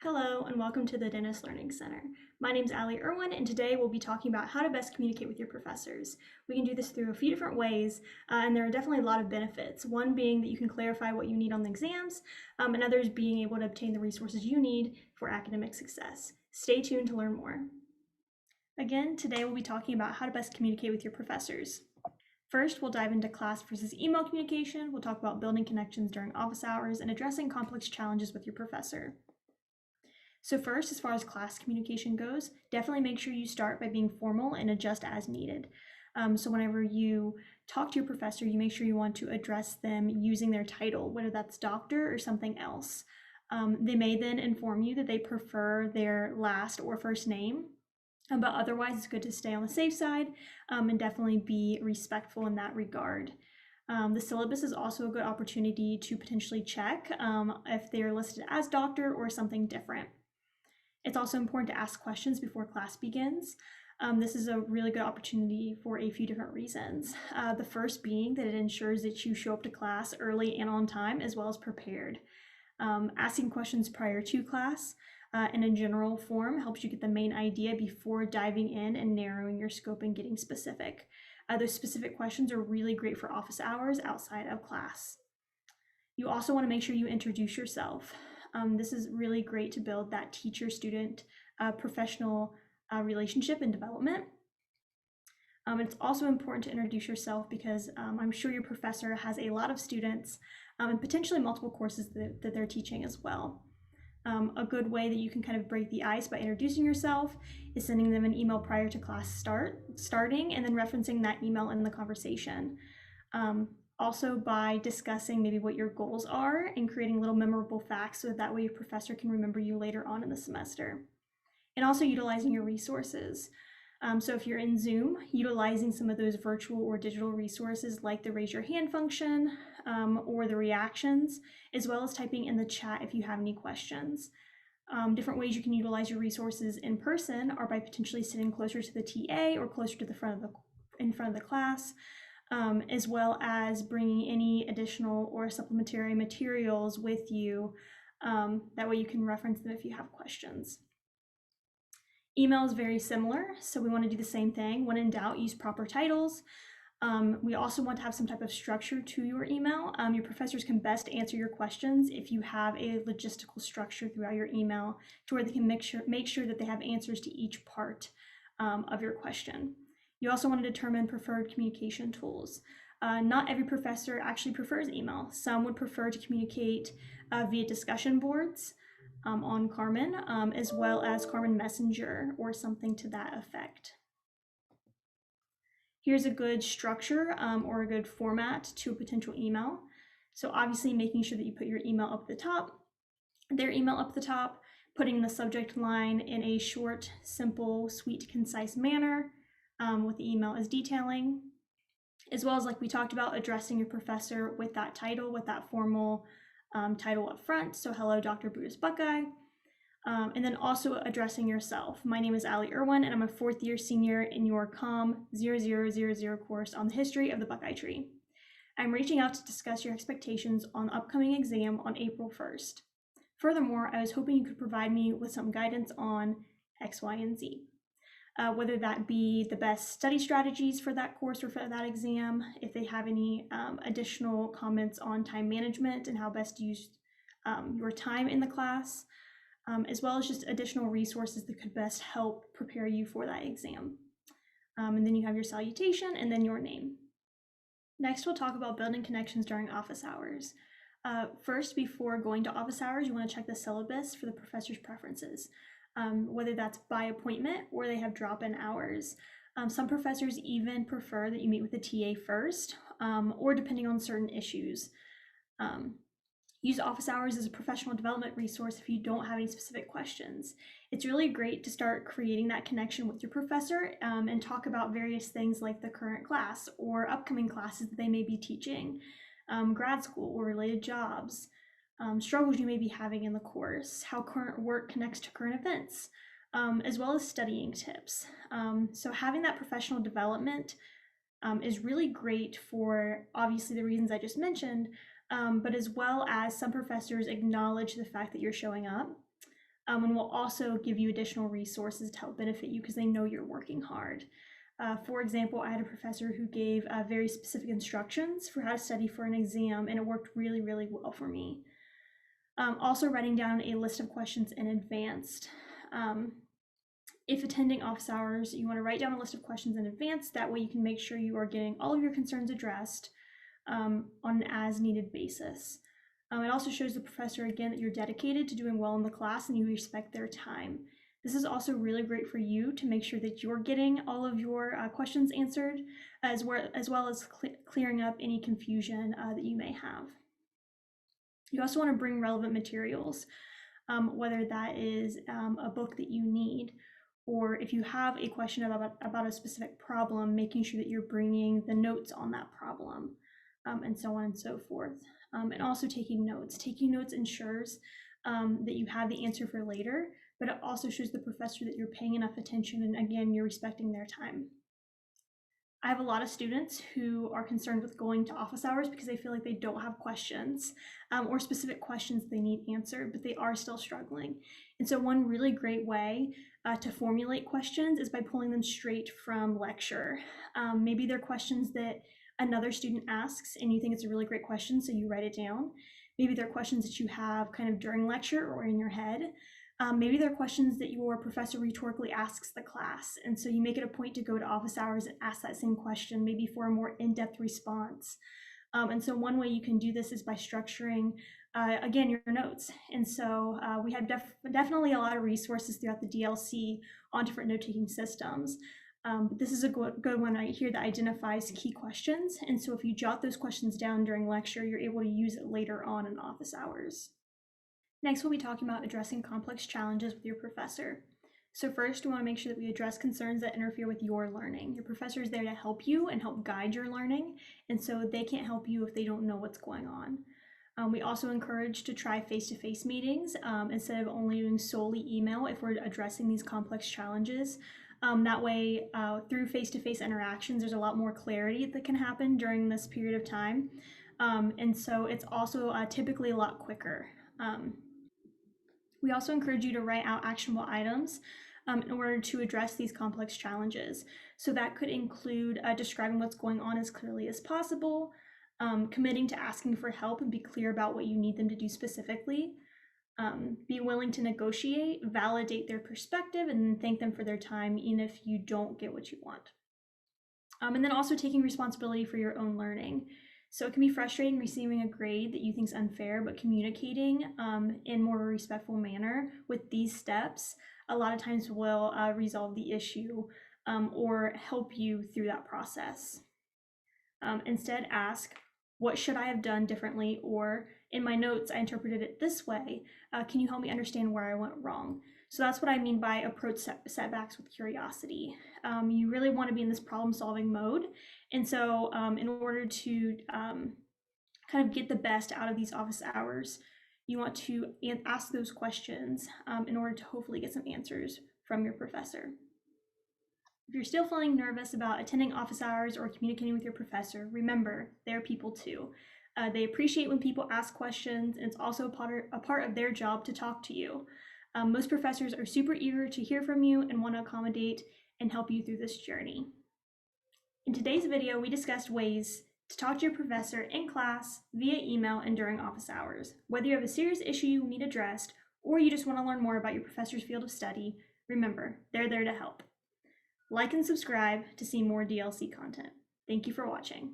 Hello and welcome to the Dentist Learning Center. My name is Allie Irwin and today we'll be talking about how to best communicate with your professors. We can do this through a few different ways and there are definitely a lot of benefits. One being that you can clarify what you need on the exams and others being able to obtain the resources you need for academic success. Stay tuned to learn more. Again, today we'll be talking about how to best communicate with your professors. First, we'll dive into class versus email communication. We'll talk about building connections during office hours and addressing complex challenges with your professor. So first, as far as class communication goes, definitely make sure you start by being formal and adjust as needed. So whenever you talk to your professor, you make sure you want to address them using their title, whether that's doctor or something else. They may then inform you that they prefer their last or first name, but otherwise it's good to stay on the safe side and definitely be respectful in that regard. The syllabus is also a good opportunity to potentially check if they're listed as doctor or something different. It's also important to ask questions before class begins. This is a really good opportunity for a few different reasons. The first being that it ensures that you show up to class early and on time as well as prepared. Asking questions prior to class in a general form helps you get the main idea before diving in and narrowing your scope and getting specific. Those specific questions are really great for office hours outside of class. You also want to make sure you introduce yourself. This is really great to build that teacher-student professional relationship and development. It's also important to introduce yourself because I'm sure your professor has a lot of students and potentially multiple courses that they're teaching as well. A good way that you can kind of break the ice by introducing yourself is sending them an email prior to class starting and then referencing that email in the conversation. Also by discussing maybe what your goals are and creating little memorable facts so that way your professor can remember you later on in the semester. And also utilizing your resources. So if you're in Zoom, utilizing some of those virtual or digital resources like the raise your hand function or the reactions, as well as typing in the chat if you have any questions. Different ways you can utilize your resources in person are by potentially sitting closer to the TA or closer to the in front of the class. As well as bringing any additional or supplementary materials with you. That way you can reference them if you have questions. Email is very similar, so we want to do the same thing. When in doubt, use proper titles. We also want to have some type of structure to your email. Your professors can best answer your questions if you have a logistical structure throughout your email to where they can make sure that they have answers to each part of your question. You also want to determine preferred communication tools. Not every professor actually prefers email. Some would prefer to communicate via discussion boards on Carmen, as well as Carmen Messenger or something to that effect. Here's a good structure or a good format to a potential email. So obviously making sure that you put your email up at the top, their email up at the top, putting the subject line in a short, simple, sweet, concise manner, what the email is detailing, as well as, like we talked about, addressing your professor with that title, with that formal title up front. So hello, Dr. Brutus Buckeye. And then also addressing yourself. My name is Allie Irwin, and I'm a fourth year senior in your COM 0000 course on the history of the Buckeye tree. I'm reaching out to discuss your expectations on the upcoming exam on April 1st. Furthermore, I was hoping you could provide me with some guidance on X, Y, and Z. Whether that be the best study strategies for that course or for that exam, if they have any additional comments on time management and how best to use your time in the class, as well as just additional resources that could best help prepare you for that exam. And then you have your salutation and then your name. Next, we'll talk about building connections during office hours. First, before going to office hours, you want to check the syllabus for the professor's preferences. Whether that's by appointment or they have drop-in hours. Some professors even prefer that you meet with the TA first, or depending on certain issues. Use office hours as a professional development resource if you don't have any specific questions. It's really great to start creating that connection with your professor and talk about various things like the current class or upcoming classes that they may be teaching, grad school or related jobs. Struggles you may be having in the course, how current work connects to current events, as well as studying tips. So having that professional development is really great for obviously the reasons I just mentioned, but as well as some professors acknowledge the fact that you're showing up. And we'll also give you additional resources to help benefit you because they know you're working hard. For example, I had a professor who gave very specific instructions for how to study for an exam, and it worked really, really well for me. Also, writing down a list of questions in advance. If attending office hours, you want to write down a list of questions in advance. That way you can make sure you are getting all of your concerns addressed on an as-needed basis. It also shows the professor, again, that you're dedicated to doing well in the class and you respect their time. This is also really great for you to make sure that you're getting all of your questions answered, as well as clearing up any confusion that you may have. You also want to bring relevant materials, whether that is a book that you need, or if you have a question about a specific problem, making sure that you're bringing the notes on that problem, and so on and so forth. And also taking notes. Taking notes ensures that you have the answer for later, but it also shows the professor that you're paying enough attention and, again, you're respecting their time. I have a lot of students who are concerned with going to office hours because they feel like they don't have questions or specific questions they need answered, but they are still struggling. And so one really great way to formulate questions is by pulling them straight from lecture. Maybe they're questions that another student asks and you think it's a really great question, so you write it down. Maybe they're questions that you have kind of during lecture or in your head. Maybe they're questions that your professor rhetorically asks the class, and so you make it a point to go to office hours and ask that same question, maybe for a more in-depth response. And so one way you can do this is by structuring, again, your notes. And so we have definitely a lot of resources throughout the DLC on different note-taking systems. But this is a good one right here that identifies key questions. And so if you jot those questions down during lecture, you're able to use it later on in office hours. Next, we'll be talking about addressing complex challenges with your professor. So first, we want to make sure that we address concerns that interfere with your learning. Your professor is there to help you and help guide your learning, and so they can't help you if they don't know what's going on. We also encourage to try face-to-face meetings instead of only doing solely email if we're addressing these complex challenges. That way, through face-to-face interactions, there's a lot more clarity that can happen during this period of time. And so it's also typically a lot quicker. We also encourage you to write out actionable items in order to address these complex challenges. So that could include describing what's going on as clearly as possible, committing to asking for help and be clear about what you need them to do specifically, be willing to negotiate, validate their perspective, and then thank them for their time even if you don't get what you want. And then also taking responsibility for your own learning. So it can be frustrating receiving a grade that you think is unfair, but communicating in more of a respectful manner with these steps a lot of times will resolve the issue or help you through that process. Instead, ask, what should I have done differently? Or in my notes, I interpreted it this way. Can you help me understand where I went wrong? So that's what I mean by approach setbacks with curiosity. You really want to be in this problem-solving mode. And so in order to kind of get the best out of these office hours, you want to ask those questions in order to hopefully get some answers from your professor. If you're still feeling nervous about attending office hours or communicating with your professor, remember, they're people too. They appreciate when people ask questions, and it's also a part of their job to talk to you. Most professors are super eager to hear from you and want to accommodate and help you through this journey. In today's video, we discussed ways to talk to your professor in class, via email, and during office hours. Whether you have a serious issue you need addressed, or you just want to learn more about your professor's field of study, remember, they're there to help. Like and subscribe to see more DLC content. Thank you for watching.